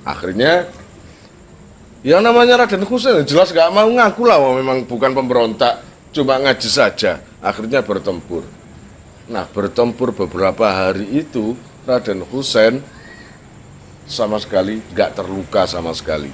Akhirnya yang namanya Raden Husain jelas gak mau ngaku lah, memang bukan pemberontak, cuma ngaji saja. Akhirnya bertempur. Nah, bertempur beberapa hari itu Raden Husain sama sekali gak terluka sama sekali.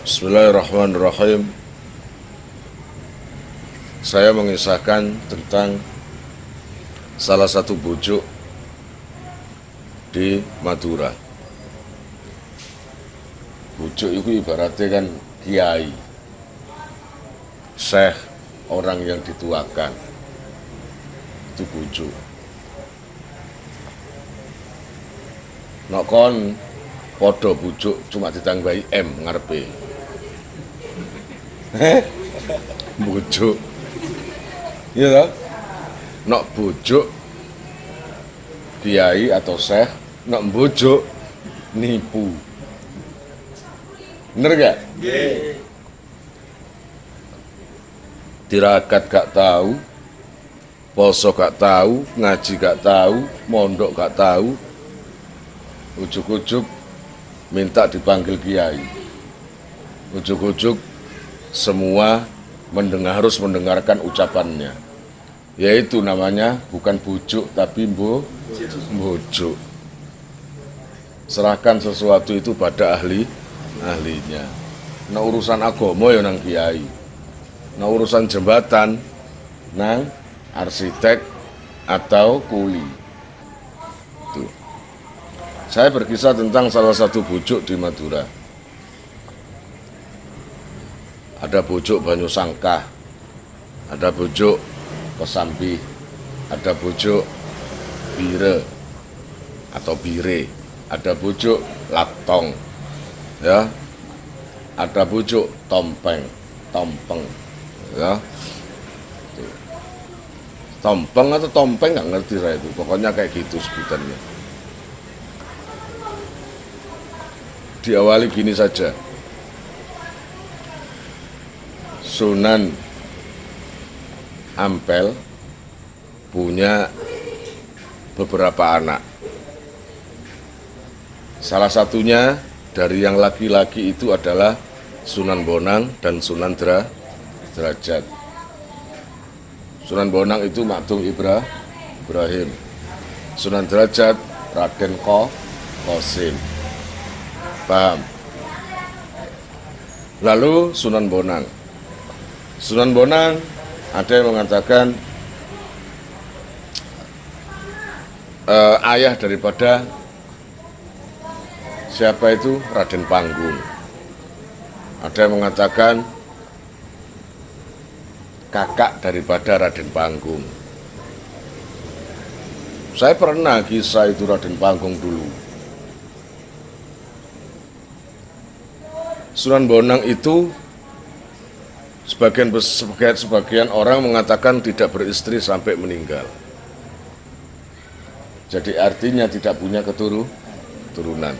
Bismillahirrahmanirrahim. Saya mengisahkan tentang salah satu bujuk di Madura. Bujuk itu ibaratnya kan kiai, syekh, orang yang dituakan. Itu bujuk. Nek kon podo bujuk cuma ditanggahi M ngarepe. Bujuk. Iya toh? Nek bujuk kiai atau syekh, nek bujuk nipu. Bener gak? Yeah. Tirakat gak tahu, poso gak tahu, ngaji gak tahu, mondok gak tahu, ujuk-ujuk minta dipanggil kiai. Ujuk-ujuk semua harus mendengarkan ucapannya. Yaitu namanya bukan bujuk tapi bujuk. Serahkan sesuatu itu pada ahlinya. Nah urusan agama ya nang kiai. Nah urusan jembatan nang arsitek atau kuli. Tuh. Saya berkisah tentang salah satu bujuk di Madura. Ada bujuk Banyu Sangkah, ada bujuk Kosambi, ada bujuk Bire atau Bire, ada bujuk Latong, ya, ada bujuk Tompeng, ya, Tompeng atau Tompeng nggak ngerti saya itu, pokoknya kayak gitu sebutannya. Diawali gini saja. Sunan Ampel punya beberapa anak. Salah satunya dari yang laki-laki itu adalah Sunan Bonang dan Sunan Derajat. Sunan Bonang itu Makdum Ibrahim. Sunan Derajat Raden Qasim. Paham? Lalu Sunan Bonang ada yang mengatakan ayah daripada siapa itu Raden Panggung. Ada yang mengatakan kakak daripada Raden Panggung. Saya pernah kisah itu Raden Panggung dulu. Sunan Bonang itu sebagian orang mengatakan tidak beristri sampai meninggal. Jadi artinya tidak punya keturunan.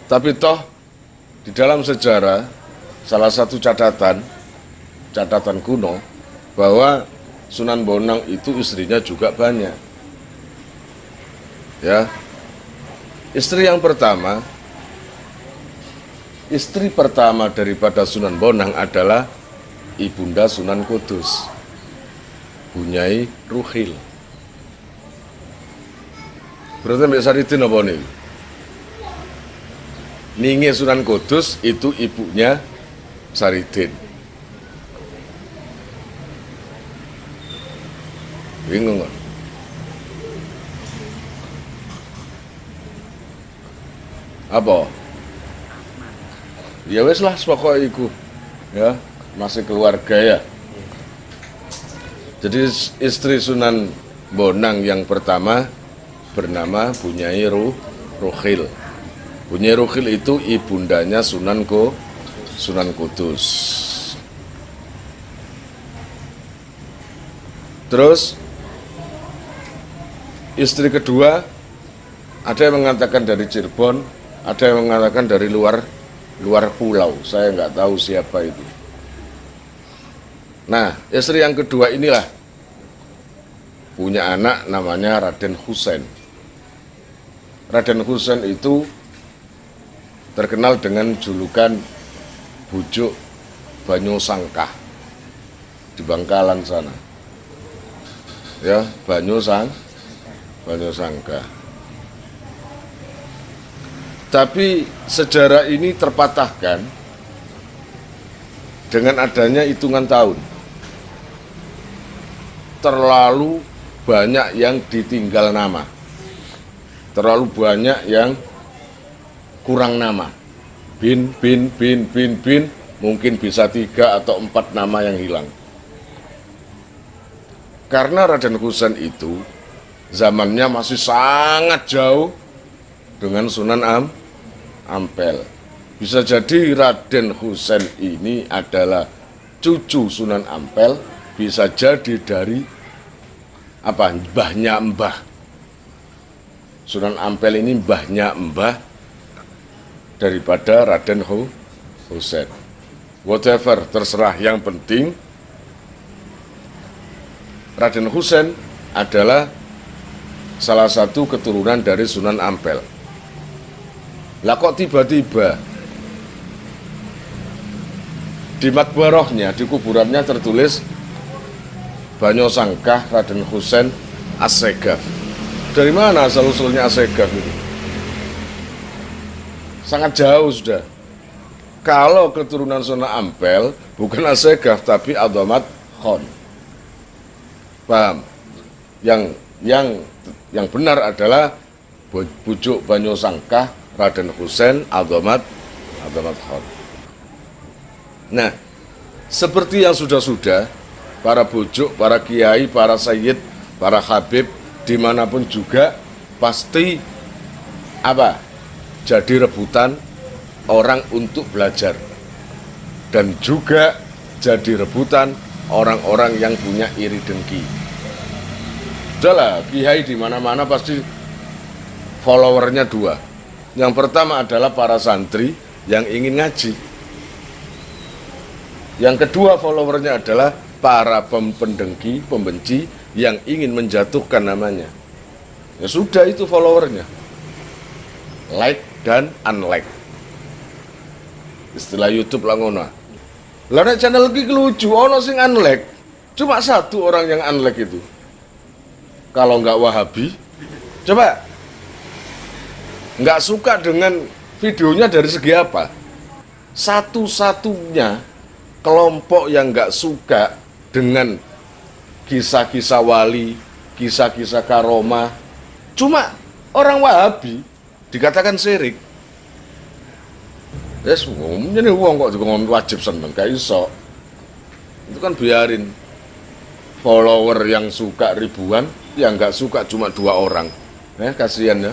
Tapi toh di dalam sejarah salah satu catatan kuno bahwa Sunan Bonang itu istrinya juga banyak. Ya. Istri pertama daripada Sunan Bonang adalah Ibunda Sunan Kudus, Bunyai Ruhil. Berarti Mbak Saridin apa nih? Ningi Sunan Kudus itu ibunya Saridin. Bingung nggak? Apa? Ya wes lah pokoknya iku. Ya, masih keluarga ya. Jadi istri Sunan Bonang yang pertama bernama Bunyai Ruhil. Bunyai Ruhil itu ibundanya Sunan Kudus. Terus istri kedua ada yang mengatakan dari Cirebon, ada yang mengatakan dari luar pulau. Saya nggak tahu siapa itu. Nah, istri yang kedua inilah punya anak namanya Raden Husein. Raden Husein itu terkenal dengan julukan Bujuk Banyu Sangkah di Bangkalan sana. Ya, Banyu Sangkah. Tapi sejarah ini terpatahkan dengan adanya hitungan tahun. Terlalu banyak yang ditinggal nama. Terlalu banyak yang kurang nama. Bin, mungkin bisa 3 atau 4 nama yang hilang. Karena Raden Husein itu zamannya masih sangat jauh dengan Sunan Ampel. Bisa jadi Raden Husein ini adalah cucu Sunan Ampel, bisa jadi dari mbahnya mbah. Sunan Ampel ini mbahnya mbah daripada Raden Husein. Whatever, terserah, yang penting Raden Husein adalah salah satu keturunan dari Sunan Ampel. Lah kok tiba-tiba di makbarohnya, di kuburannya tertulis Banyu Sangkah Raden Husein Assegaf. Dari mana asal-usulnya Assegaf itu? Sangat jauh sudah. Kalau keturunan Sunan Ampel bukan Assegaf tapi Abdomat Khan. Paham? Yang benar adalah Bujuk Banyu Sangkah Raden Husein Abdomat Khan. Nah, seperti yang sudah-sudah, para bujuk, para kiai, para sayyid, para habib, dimanapun juga pasti jadi rebutan orang untuk belajar, dan juga jadi rebutan orang-orang yang punya iri dengki. Udahlah, kiai di mana-mana pasti followernya 2. Yang pertama adalah para santri yang ingin ngaji. Yang kedua followernya adalah para pendengki, pembenci yang ingin menjatuhkan namanya. Ya sudah, itu followernya. Like dan unlike. Istilah YouTube lah ngono. Lah nek channel iki lucu, ono sing unlike. Cuma 1 orang yang unlike itu. Kalau nggak Wahabi, coba nggak suka dengan videonya dari segi apa? Satu-satunya kelompok yang nggak suka dengan kisah-kisah wali, kisah-kisah karomah, cuma orang Wahabi, dikatakan syirik. Yes, ini uang kok juga wajib seneng, gak iso. Itu kan biarin. Follower yang suka ribuan, yang nggak suka cuma 2 orang. Kasihan ya.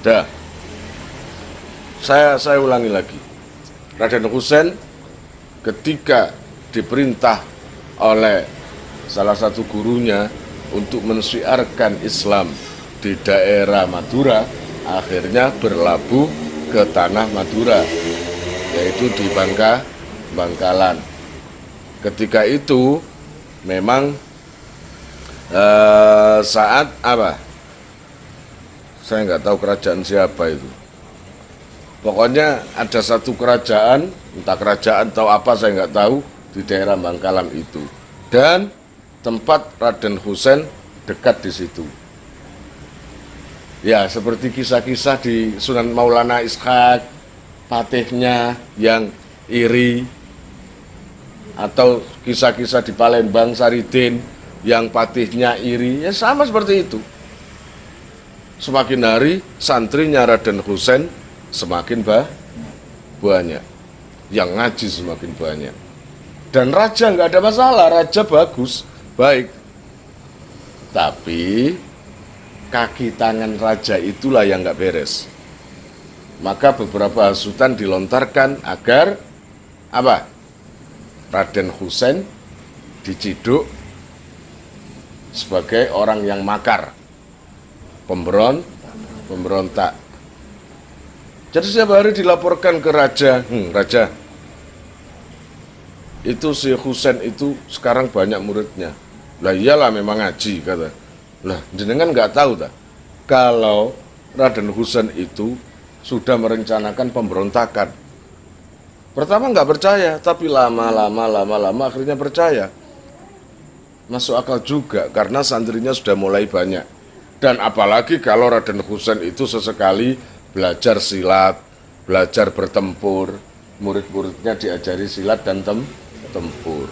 Dah. Saya ulangi lagi. Raden Husein ketika diperintah oleh salah satu gurunya untuk mensyiarkan Islam di daerah Madura, akhirnya berlabuh ke tanah Madura, yaitu di Bangkalan. Ketika itu memang saat saya nggak tahu kerajaan siapa itu. Pokoknya ada satu kerajaan, entah kerajaan atau apa saya nggak tahu, di daerah Bangkalan itu. Dan tempat Raden Husein dekat di situ. Ya, seperti kisah-kisah di Sunan Maulana Ishaq, patihnya yang iri, atau kisah-kisah di Palembang Saridin yang patihnya iri, ya sama seperti itu. semakin hari santrinya Raden Husain semakin banyak, yang ngaji semakin banyak. Dan raja nggak ada masalah, raja bagus, baik. Tapi kaki tangan raja itulah yang nggak beres. Maka beberapa hasutan dilontarkan agar apa? Raden Husain diciduk sebagai orang yang makar, pemberontak. Jadi setiap hari dilaporkan ke raja, raja, itu si Husain itu sekarang banyak muridnya. Lah iyalah memang ngaji, kata. Lah jenengan nggak tahu tak? Kalau Raden Husain itu sudah merencanakan pemberontakan. Pertama nggak percaya, tapi lama akhirnya percaya. Masuk akal juga karena santrinya sudah mulai banyak. Dan apalagi kalau Raden Husain itu sesekali belajar silat, belajar bertempur, murid-muridnya diajari silat dan tempur.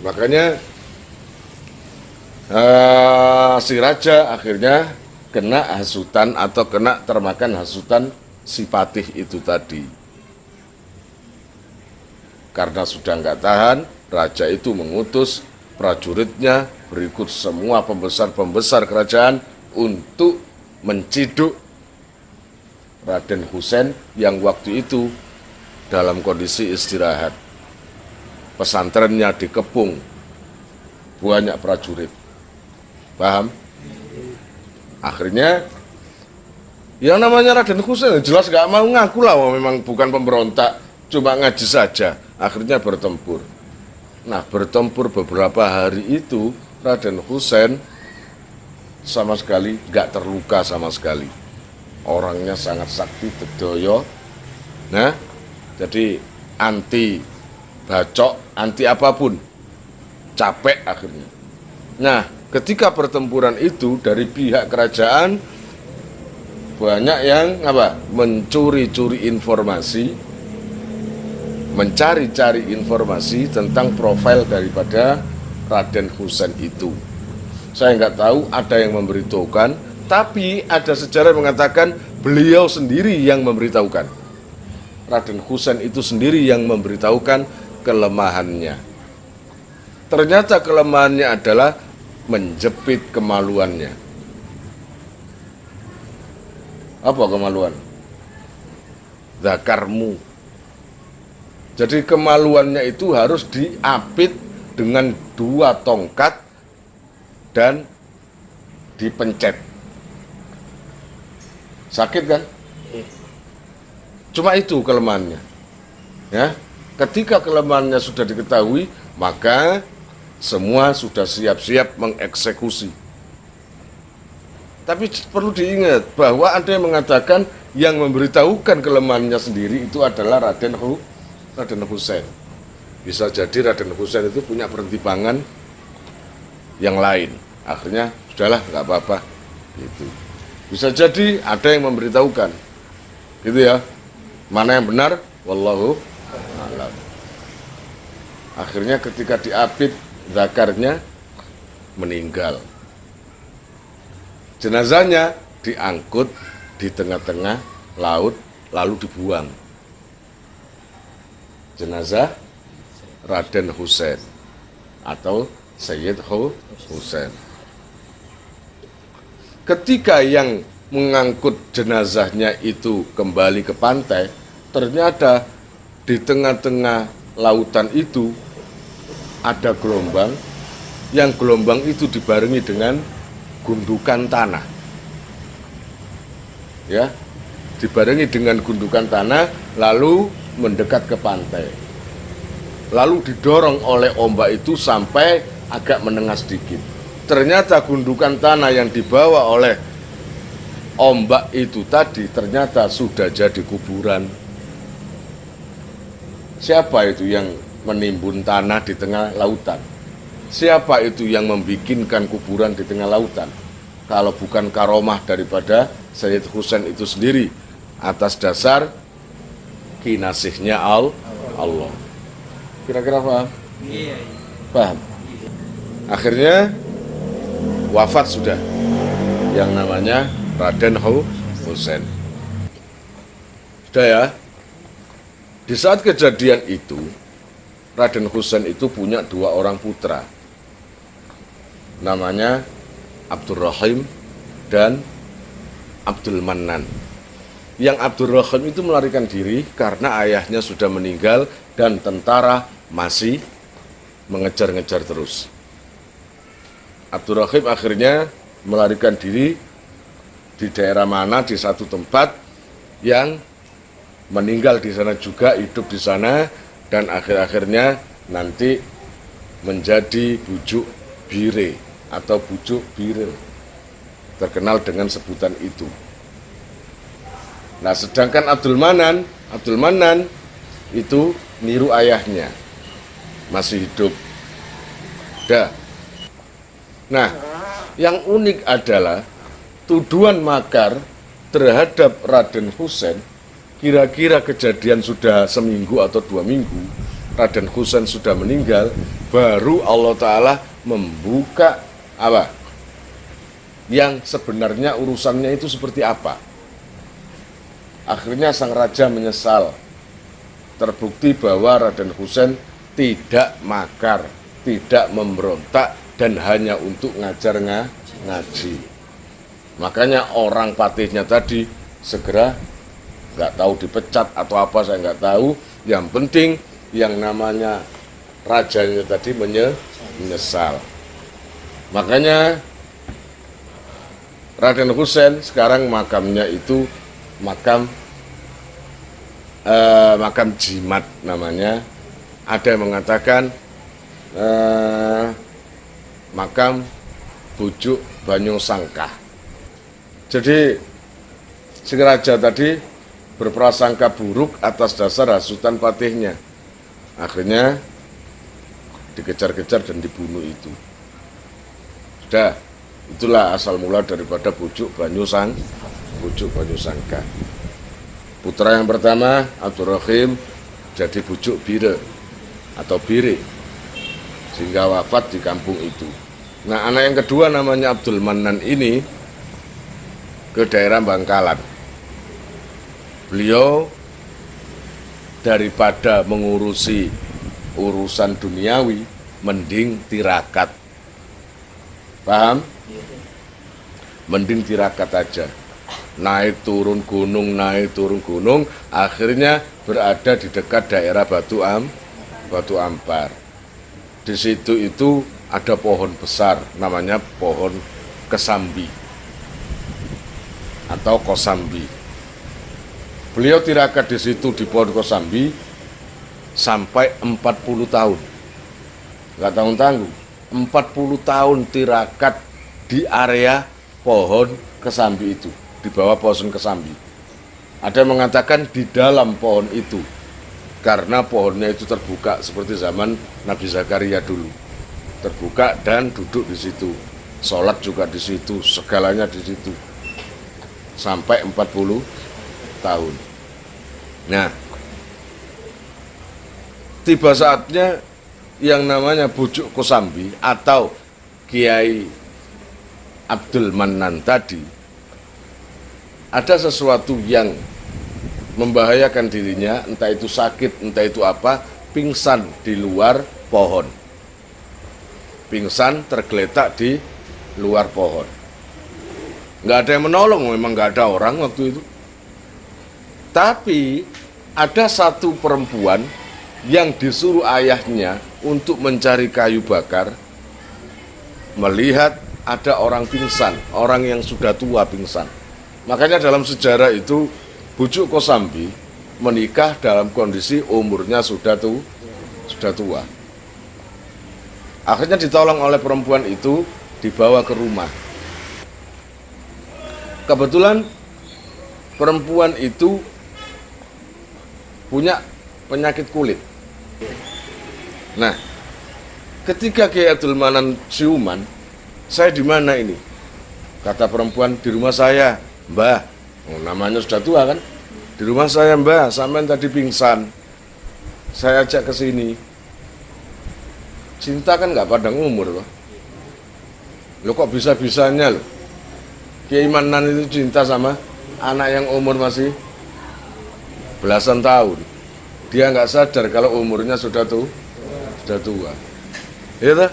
Makanya si raja akhirnya kena hasutan atau kena termakan hasutan si Patih itu tadi. Karena sudah nggak tahan, raja itu mengutus prajuritnya berikut semua pembesar-pembesar kerajaan untuk menciduk Raden Husain yang waktu itu dalam kondisi istirahat. Pesantrennya dikepung banyak prajurit. Paham? Akhirnya yang namanya Raden Husain jelas gak mau ngaku lah, memang bukan pemberontak, cuma ngaji saja. Akhirnya bertempur. Nah, bertempur beberapa hari itu Raden Husain sama sekali gak terluka sama sekali. Orangnya sangat sakti, tedoyo. Nah, jadi anti bacok, anti apapun, capek akhirnya. Nah, ketika pertempuran itu dari pihak kerajaan banyak yang mencuri-curi informasi, mencari-cari informasi tentang profil daripada Raden Husain itu. Saya nggak tahu ada yang memberitahukan, tapi ada sejarah yang mengatakan beliau sendiri yang memberitahukan. Raden Husain itu sendiri yang memberitahukan kelemahannya. Ternyata kelemahannya adalah menjepit kemaluannya. Apa kemaluan? Zakarmu. Jadi kemaluannya itu harus diapit dengan 2 tongkat dan dipencet. Sakit kan? Cuma itu kelemahannya. Ya, ketika kelemahannya sudah diketahui, maka semua sudah siap-siap mengeksekusi. Tapi perlu diingat bahwa ada yang mengatakan yang memberitahukan kelemahannya sendiri itu adalah Raden Husain. Bisa jadi Raden Husain itu punya pertimbangan yang lain. Akhirnya sudahlah, nggak apa-apa. Gitu. Bisa jadi ada yang memberitahukan. Gitu ya. Mana yang benar? Wallahu a'lam. Akhirnya ketika diapit zakarnya, meninggal. Jenazahnya diangkut di tengah-tengah laut lalu dibuang. Jenazah Raden Husain atau Sayyid Husain. Ketika yang mengangkut jenazahnya itu kembali ke pantai, ternyata di tengah-tengah lautan itu ada gelombang, yang gelombang itu dibarengi dengan gundukan tanah. Ya, dibarengi dengan gundukan tanah lalu mendekat ke pantai. Lalu didorong oleh ombak itu sampai agak menengah sedikit. Ternyata gundukan tanah yang dibawa oleh ombak itu tadi ternyata sudah jadi kuburan. Siapa itu yang menimbun tanah di tengah lautan? Siapa itu yang membikinkan kuburan di tengah lautan? Kalau bukan karomah daripada Sayyid Husain itu sendiri atas dasar kinasihnya Allah. Kira-kira paham? Iya. Paham? Akhirnya wafat sudah yang namanya Raden Husain. Sudah ya. Di saat kejadian itu, Raden Husain itu punya 2 orang putra. Namanya Abdurrahim dan Abdul Mannan. Yang Abdurrahim itu melarikan diri karena ayahnya sudah meninggal dan tentara masih mengejar-ngejar terus. Abdurrahim akhirnya melarikan diri di daerah mana, di satu tempat yang meninggal di sana juga, hidup di sana, dan akhir-akhirnya nanti menjadi Bujuk Bire atau Bujuk Bire, terkenal dengan sebutan itu. Nah, sedangkan Abdul Mannan itu niru ayahnya, masih hidup. Dah. Nah, yang unik adalah tuduhan makar terhadap Raden Husain. Kira-kira kejadian sudah seminggu atau 2 minggu, Raden Husain sudah meninggal, baru Allah Ta'ala membuka apa? Yang sebenarnya urusannya itu seperti apa. Akhirnya sang raja menyesal. Terbukti bahwa Raden Husain tidak makar, tidak memberontak, dan hanya untuk ngajar ngaji. Makanya orang patihnya tadi segera, nggak tahu dipecat atau apa, saya nggak tahu. Yang penting yang namanya rajanya tadi menyesal. Makanya Raden Husain sekarang makamnya itu makam jimat namanya. Ada yang mengatakan makam Bujuk Banyu Sangkah. Jadi si raja tadi berprasangka buruk atas dasar hasutan patihnya. Akhirnya dikejar-kejar dan dibunuh itu. Sudah, itulah asal mula daripada Bujuk Banyu Sangkah. Putra yang pertama Abdurrahim jadi Bujuk Bire atau Bire, sehingga wafat di kampung itu. Nah, anak yang kedua namanya Abdul Mannan ini ke daerah Bangkalan. Beliau daripada mengurusi urusan duniawi, mending tirakat. Paham? Mending tirakat aja. Naik turun gunung, akhirnya berada di dekat daerah Batu Ampar. Di situ itu ada pohon besar, namanya pohon kesambi atau kosambi. Beliau tirakat di situ di pohon kosambi sampai 40 tahun. Nggak tanggung-tanggung. 40 tahun tirakat di area pohon kesambi itu, di bawah pohon kesambi. Ada yang mengatakan di dalam pohon itu, karena pohonnya itu terbuka seperti zaman Nabi Zakaria dulu. Terbuka dan duduk di situ. Sholat juga di situ, segalanya di situ. Sampai 40 tahun. Nah, tiba saatnya yang namanya Bujuk Kosambi atau Kiai Abdul Mannan tadi, ada sesuatu yang membahayakan dirinya, entah itu sakit, entah itu apa, pingsan di luar pohon. Pingsan tergeletak di luar pohon. Nggak ada yang menolong, memang nggak ada orang waktu itu. Tapi ada satu perempuan yang disuruh ayahnya untuk mencari kayu bakar, melihat ada orang pingsan, orang yang sudah tua pingsan. Makanya dalam sejarah itu Bujuk Kosambi menikah dalam kondisi umurnya sudah tua. Akhirnya ditolong oleh perempuan itu, dibawa ke rumah. Kebetulan perempuan itu punya penyakit kulit. Nah, ketika Kiai Abdul Mannan siuman, saya di mana ini? Kata perempuan, di rumah saya, Mbah. Oh, namanya sudah tua kan? Di rumah saya, Mbah, sampean tadi pingsan. Saya ajak ke sini. Cinta kan nggak pandang umur loh. Lo kok bisa-bisanya loh. Kiai Manan itu cinta sama anak yang umur masih belasan tahun. Dia nggak sadar kalau umurnya sudah tua. Ya toh?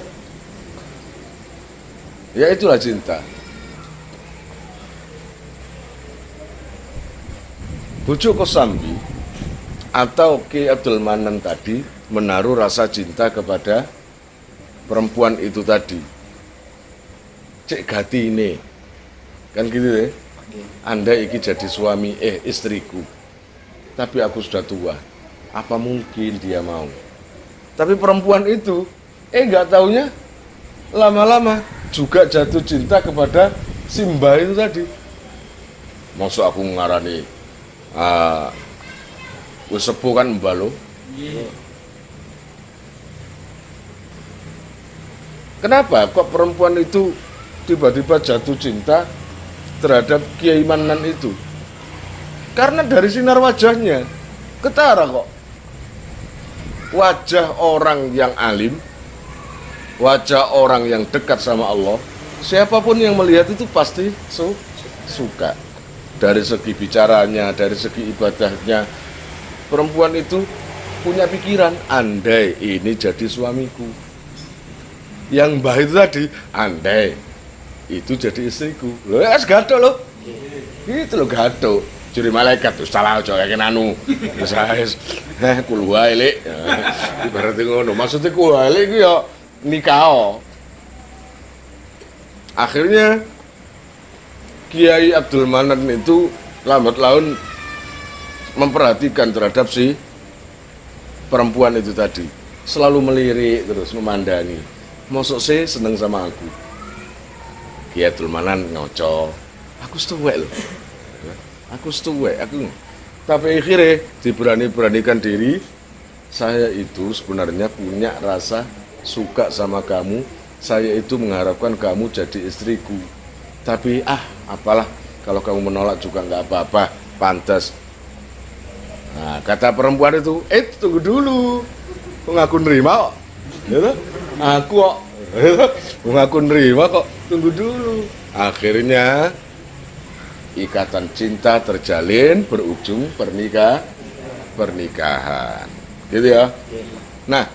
Ya itulah cinta. Bujuk Kosambi atau Ki Abdul Manan tadi menaruh rasa cinta kepada perempuan itu tadi. Cek gati ini, kan gitu ya. Anda iki jadi suami, istriku. Tapi aku sudah tua. Apa mungkin dia mau? Tapi perempuan itu, nggak taunya lama-lama juga jatuh cinta kepada Simba itu tadi. Maksud aku ngarani wis sepuh kan mbak lo. Kenapa kok perempuan itu tiba-tiba jatuh cinta terhadap Kiai Manan itu? Karena dari sinar wajahnya ketara kok. Wajah orang yang alim, wajah orang yang dekat sama Allah, siapapun yang melihat itu pasti suka. Dari segi bicaranya, dari segi ibadahnya, perempuan itu punya pikiran, andai ini jadi suamiku. Yang mbah itu tadi, andai itu jadi istriku. Loh, gato loh. Itu loh gato. Curi malaikat tuh salah aja kayak anu. Wis kul wae. Ibarat ngono. Maksudnya kul wae ku ya nikah. Akhirnya Kiai Abdul Manan itu lambat laun memperhatikan terhadap si perempuan itu tadi. Selalu melirik terus memandangi. Mosok sih seneng sama aku. Kiai Abdul Manan ngoco. Aku setuwek loh. Aku setuwek, aku. Tapi akhirnya diberani-beranikan diri. Saya itu sebenarnya punya rasa suka sama kamu. Saya itu mengharapkan kamu jadi istriku. Tapi apalah, kalau kamu menolak juga nggak apa-apa, pantas. Nah, kata perempuan itu, tunggu dulu, aku nerima kok. Ya, aku kok, aku nerima kok, tunggu dulu. Akhirnya ikatan cinta terjalin, berujung pernikahan, gitu ya. Nah,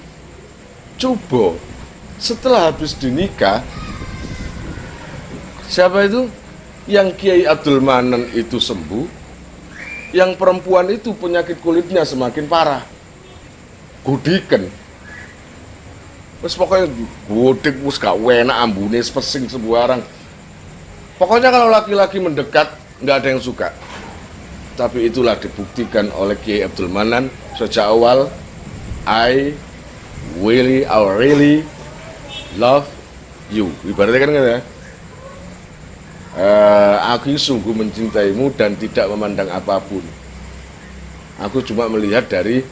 coba setelah habis dinikah, siapa itu? Yang Kiai Abdul Manan itu sembuh, yang perempuan itu penyakit kulitnya semakin parah, gudiken. Wes pokoknya gudik wis gak enak ambune pesing sembarang. Pokoknya kalau laki-laki mendekat nggak ada yang suka. Tapi itulah dibuktikan oleh Kiai Abdul Manan sejak awal. I really love you. Ibaratnya kan ya. Aku sungguh mencintaimu dan tidak memandang apapun. Aku cuma melihat dari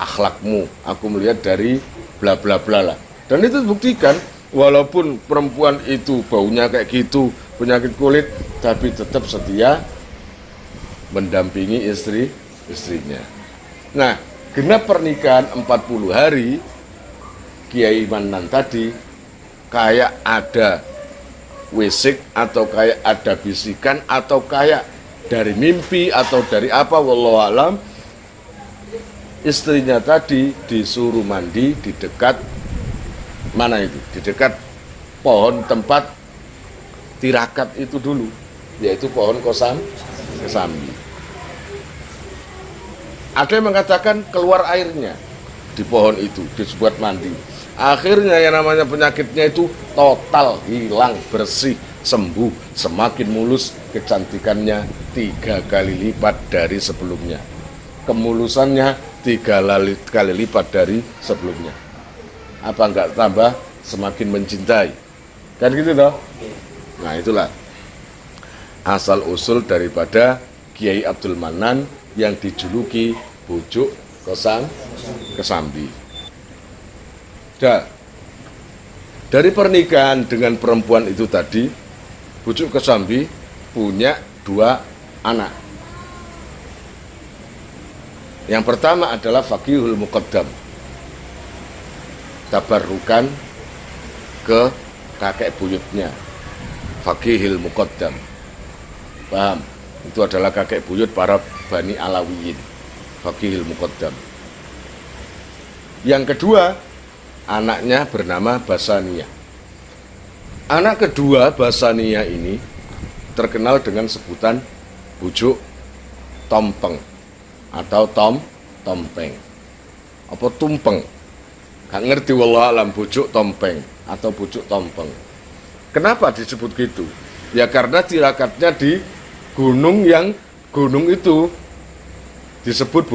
akhlakmu. Aku melihat dari bla bla bla lah. Dan itu buktikan walaupun perempuan itu baunya kayak gitu, penyakit kulit, tapi tetap setia mendampingi istrinya. Nah, genap pernikahan 40 hari Kiai Manan tadi kayak ada wisik atau kayak ada bisikan atau kayak dari mimpi atau dari apa wallahu alam, istrinya tadi disuruh mandi di dekat mana itu? Di dekat pohon tempat tirakat itu dulu, yaitu pohon Kosambi. Ada yang mengatakan keluar airnya di pohon itu disebut mandi. Akhirnya yang namanya penyakitnya itu total hilang, bersih, sembuh, semakin mulus, kecantikannya 3 kali lipat dari sebelumnya, kemulusannya 3 kali lipat dari sebelumnya. Apa enggak tambah semakin mencintai? Kan gitu toh? Nah, itulah asal usul daripada Kiai Abdul Manan yang dijuluki Bujuk Kosambi. Dari pernikahan dengan perempuan itu tadi, Bujuk Kosambi punya 2 anak. Yang pertama adalah Faqihul Muqaddam, tabarrukan ke kakek buyutnya, Faqihul Muqaddam. Paham? Itu adalah kakek buyut para Bani Alawiyin, Faqihil Muqaddam. Yang kedua, anaknya bernama Basaniyah. Anak kedua Basaniyah ini terkenal dengan sebutan bujuk tompeng atau tompeng. Apa tumpeng? Gak ngerti wallah alam, bujuk tompeng atau bujuk tompeng. Kenapa disebut gitu? Ya karena tirakatnya di gunung itu disebut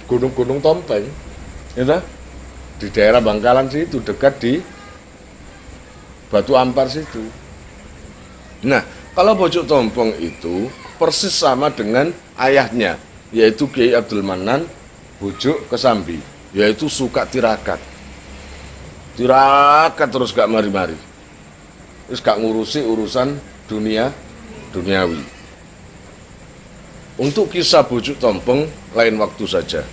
gunung tompeng. Ya, di daerah Bangkalan situ, dekat di Batu Ampar situ. Nah, kalau bujuk tompeng itu persis sama dengan ayahnya, yaitu Kiai Abdul Manan bujuk Kesambi, yaitu suka tirakat terus gak mari-mari, terus gak ngurusi urusan duniawi. Untuk kisah bujuk tompeng lain waktu saja.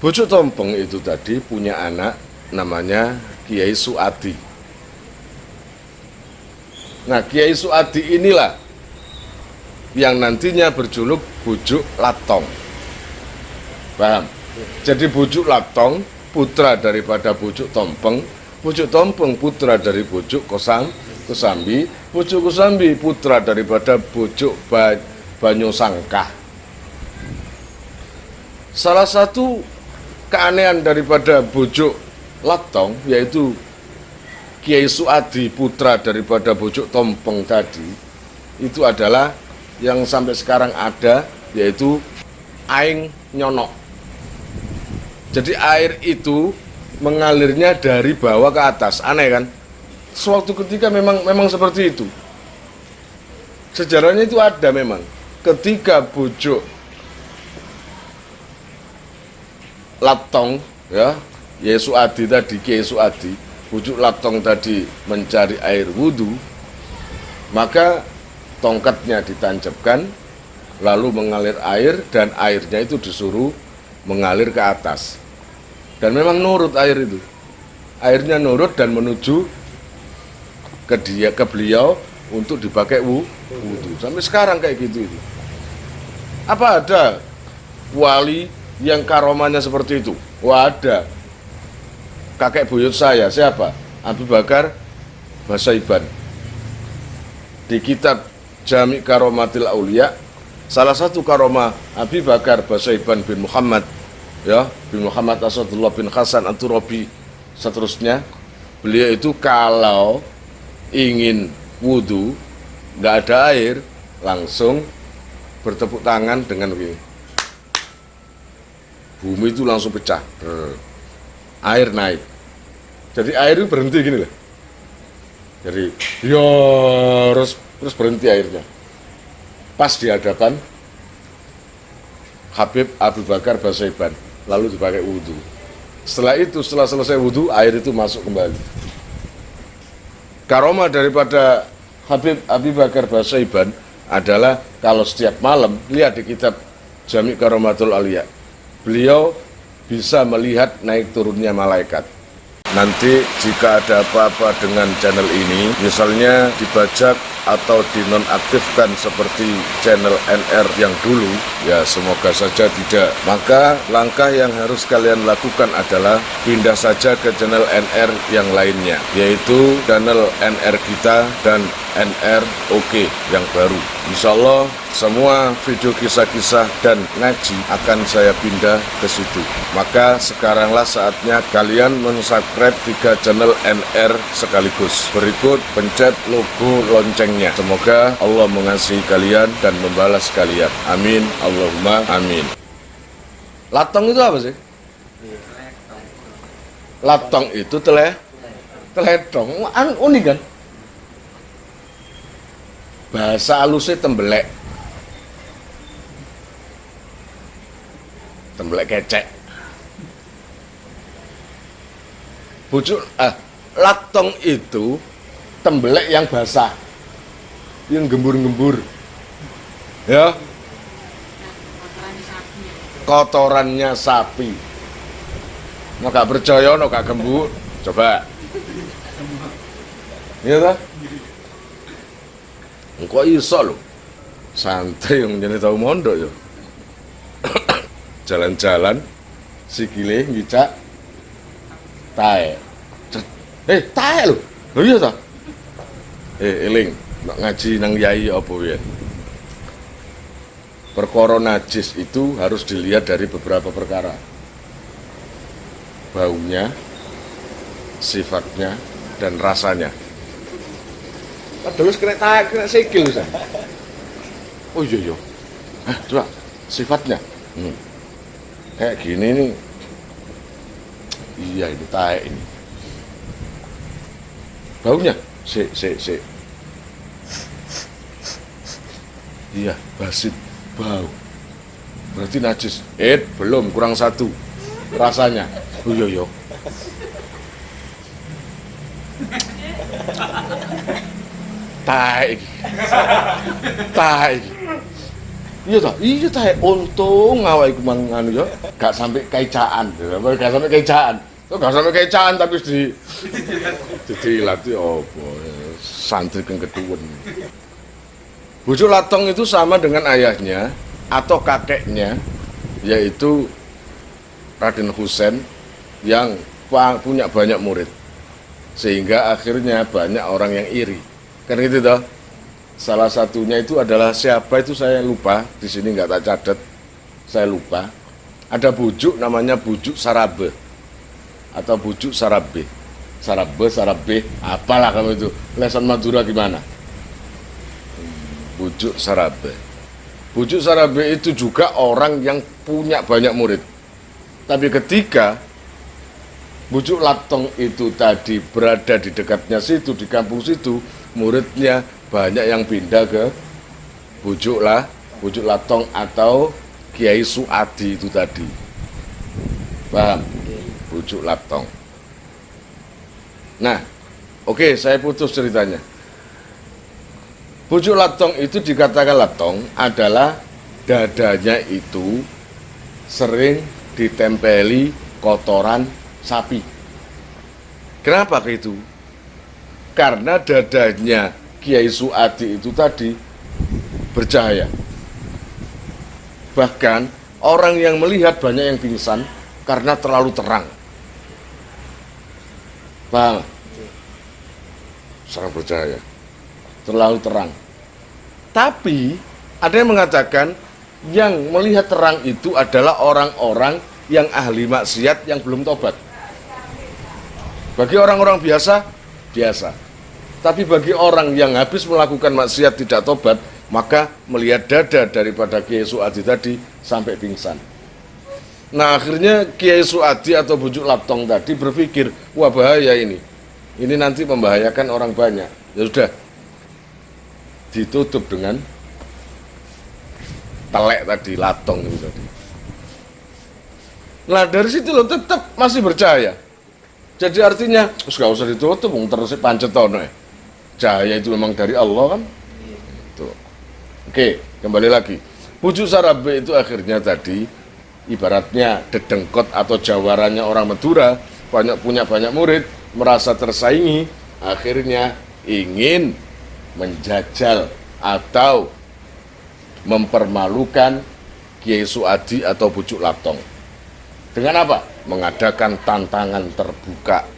Bujuk tompeng itu tadi punya anak namanya Kiai Suadi. Nah, Kiai Suadi inilah yang nantinya berjuluk bujuk Latong. Paham? Jadi bujuk Latong putra daripada bujuk tompeng putra dari bujuk Kesambi, bujuk Kesambi putra daripada bujuk Banyusangkah. Salah satu keanehan daripada bujuk Latong yaitu Kiai Suadi putra daripada bujuk tompeng tadi, itu adalah yang sampai sekarang ada, yaitu aing nyonok. Jadi air itu mengalirnya dari bawah ke atas. Aneh kan? Suatu ketika memang seperti itu. Sejarahnya itu ada memang. Ketika bujuk Latong, ya, Yesu Adi tadi, Kiai Suadi, bujuk Latong tadi mencari air wudhu, maka tongkatnya ditancapkan, lalu mengalir air, dan airnya itu disuruh mengalir ke atas. Dan memang nurut air itu. Airnya nurut dan menuju ke beliau untuk dipakai wudhu. Sampai sekarang kayak gitu itu. Apa ada wali yang karomanya seperti itu? Wah, ada. Kakek buyut saya, siapa? Abu Bakar Basaiban. Di kitab Jami Karomatil Aulia, salah satu karomah Abi Bakar Basaiban bin Muhammad, ya, bin Muhammad Asadullah bin Hasan At-Turabi, seterusnya, beliau itu kalau ingin wudhu, nggak ada air, langsung bertepuk tangan dengan begini. Bumi itu langsung pecah, air naik. Jadi air itu berhenti gini lah. Jadi, ya terus berhenti airnya. Pas di hadapan Habib Abu Bakar Basaiban, lalu dipakai wudhu. Setelah itu, setelah selesai wudhu, air itu masuk kembali. Karomah daripada Habib Abu Bakar Basaiban adalah kalau setiap malam, lihat di kitab Jami Karomatul Aulia, beliau bisa melihat naik turunnya malaikat. Nanti jika ada apa-apa dengan channel ini, misalnya dibajak atau dinonaktifkan seperti channel NR yang dulu, ya semoga saja tidak. Maka langkah yang harus kalian lakukan adalah pindah saja ke channel NR yang lainnya, yaitu channel NR kita dan NR OK yang baru. Insya Allah semua video kisah-kisah dan ngaji akan saya pindah ke situ. Maka sekaranglah saatnya kalian mensubscribe 3 channel NR sekaligus. Berikut pencet logo loncengnya. Semoga Allah mengasihi kalian dan membalas kalian. Amin. Allahumma amin. Latong itu apa sih? Latong itu teledong. Unik kan? Bahasa halusnya tembelek. Tembelek kecek. Latong itu tembelek yang basah, yang gembur-gembur, ya, kotorannya sapi. Mau gak percaya, mau gak gembur, coba. Iya toh? Engko iso lho. Santai yang jadi tahu mondok yo. Jalan-jalan sikile ngicak tae. Tae lho. Lho iya ta? Eling, nek ngaji nang yai apa ya? Perkara najis itu harus dilihat dari beberapa perkara. Baunya, sifatnya, dan rasanya. Terus kena tae, kena sikil Ustaz. Oh iya. Coba sifatnya. Kayak gini nih. Iya ini tae ini. Baunya, Iya, basit, bau. Berarti najis. Belum, kurang satu. Rasanya. Oh iya. Tae. Iya tae. Untung awak iku nganu ya, gak sampai kaicaan. Gak sampai kaicaan tapi dilatih apa? Santri kang ketuwen. Bujuk Latong itu sama dengan ayahnya atau kakeknya, yaitu Raden Husain yang punya banyak murid. Sehingga akhirnya banyak orang yang iri. Kan gitu toh? Salah satunya itu adalah siapa itu saya lupa, di sini nggak tak catat, saya lupa. Ada bujuk namanya bujuk Sarabe atau bujuk Sarabe, apalah kamu itu. Lesan Madura gimana? Bujuk Sarabe. Bujuk Sarabe itu juga orang yang punya banyak murid. Tapi ketika Bujuk Latong itu tadi berada di dekatnya situ, di kampung situ, muridnya banyak yang pindah ke Bujuk Latong atau Kiai Suadi itu tadi. Paham? Bujuk Latong. Nah, oke, saya putus ceritanya. Bujuk Latong itu dikatakan Latong adalah dadanya itu sering ditempeli kotoran sapi. Kenapa itu? Karena dadanya Kiai Suadi itu tadi bercahaya. Bahkan orang yang melihat banyak yang pingsan karena terlalu terang. Paham? Sangat bercahaya. Terlalu terang. Tapi ada yang mengatakan yang melihat terang itu adalah orang-orang yang ahli maksiat yang belum tobat. Bagi orang-orang biasa. Tapi bagi orang yang habis melakukan maksiat tidak tobat, maka melihat dada daripada Kiai Suadi tadi sampai pingsan. Nah akhirnya Kiai Suadi atau Bujuk Latong tadi berpikir, wah bahaya ini. Ini nanti membahayakan orang banyak. Ya sudah, ditutup dengan telek tadi, latong itu tadi. Nah dari situ loh tetap masih percaya. Jadi artinya, gak usah ditutup, terus pancet tono ya. Cahaya itu memang dari Allah kan. Itu. Oke, kembali lagi. Bujuk Sarabe itu akhirnya tadi, ibaratnya dedengkot atau jawarannya orang Madura, punya banyak murid, merasa tersaingi, akhirnya ingin menjajal atau mempermalukan Kiai Suadi atau Bujuk Latong. Dengan apa? Mengadakan tantangan terbuka.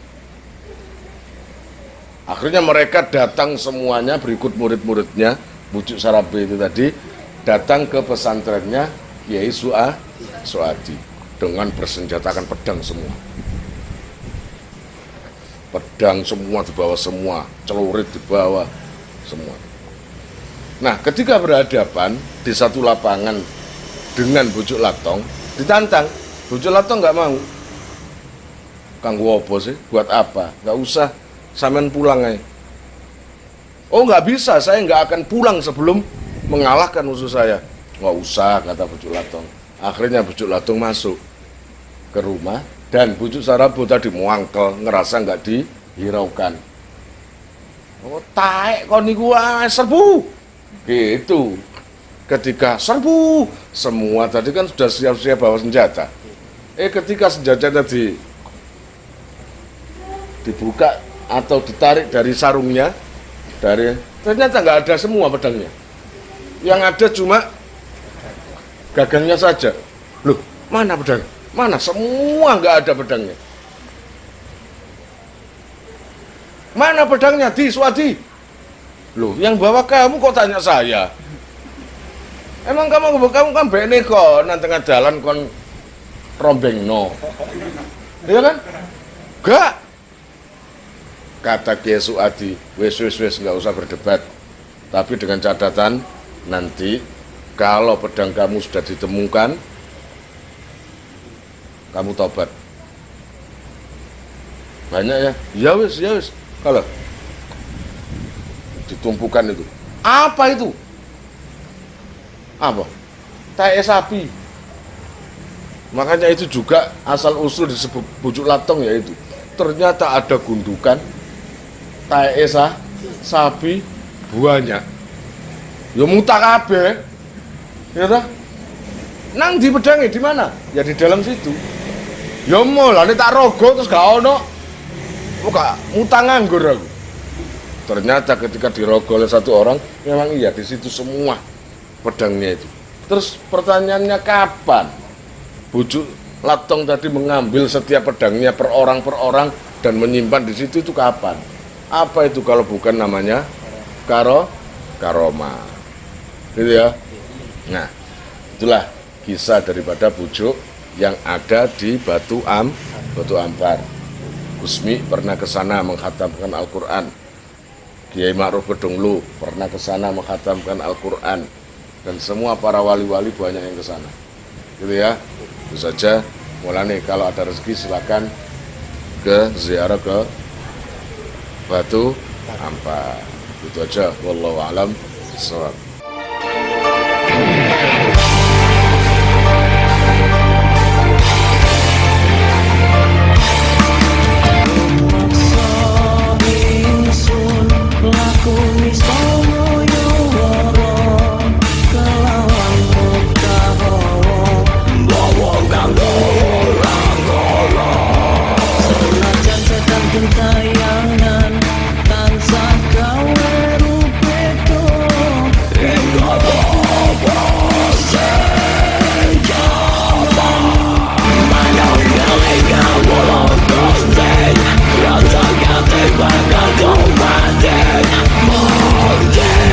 Akhirnya mereka datang semuanya berikut murid-muridnya, Bujuk Sarabe itu tadi, datang ke pesantrennya Kiai Suadi dengan bersenjatakan pedang semua. Pedang semua dibawa semua, celurit dibawa semua. Nah, ketika berhadapan di satu lapangan dengan Bujuk Latong, ditantang. Bujuk Latong nggak mau. Kanggo opo sih? Buat apa? Nggak usah, sampean pulang aja. Oh nggak bisa, saya nggak akan pulang sebelum mengalahkan musuh saya. Nggak usah, kata Bujuk Latong. Akhirnya Bujuk Latong masuk ke rumah dan Bujuk Sarabe tadi muangkel, ngerasa nggak dihiraukan. Oh taek kon niku serbu. Gitu. Ketika serbu, semua tadi kan sudah siap-siap bawa senjata. Ketika senjatanya dibuka atau ditarik dari sarungnya, dari Ternyata nggak ada semua pedangnya. Yang ada cuma gagangnya saja. Loh, mana pedang? Mana? Semua nggak ada pedangnya. Mana pedangnya? Di Suwadi. Loh, yang bawa kamu kok tanya saya? Emang kamu kan bene kok nang tengah jalan kon rombeng no. Iya kan? Gak. Kata Kiai Suwadi, wes nggak usah berdebat. Tapi dengan catatan nanti kalau pedang kamu sudah ditemukan, kamu tobat. Banyak ya? Ya wes. Kalau ditumpukan itu, apa itu? Apa? Tai sapi. Makanya itu juga asal usul disebut bujuk latong yaitu. Ternyata ada gundukan tai sapi banyak. Ya mutak kabeh. Ya toh? Nang di pedange di mana? Ya di dalam situ. Ya mulane tak rogo terus gak ono. Muka utang nganggur aku. Ternyata ketika dirogo oleh satu orang, memang iya di situ semua pedangnya itu. Terus pertanyaannya kapan bujuk latong tadi mengambil setiap pedangnya per orang dan menyimpan di situ itu kapan? Apa itu kalau bukan namanya karoma? Gitu ya. Nah, itulah kisah daripada bujuk yang ada di Batu Ampar. Gusmi pernah ke sana menghatamkan Al-Quran. Kiai Ma'ruf Kedunglu pernah ke sana menghatamkan Al-Quran. Dan semua para wali-wali banyak yang ke sana. Gitu ya. Itu saja. Mulane kalau ada rezeki silakan ke ziarah ke Batu Ampar. Itu aja. Wallahu a'lam bishawab. Bakal kau mati, mati.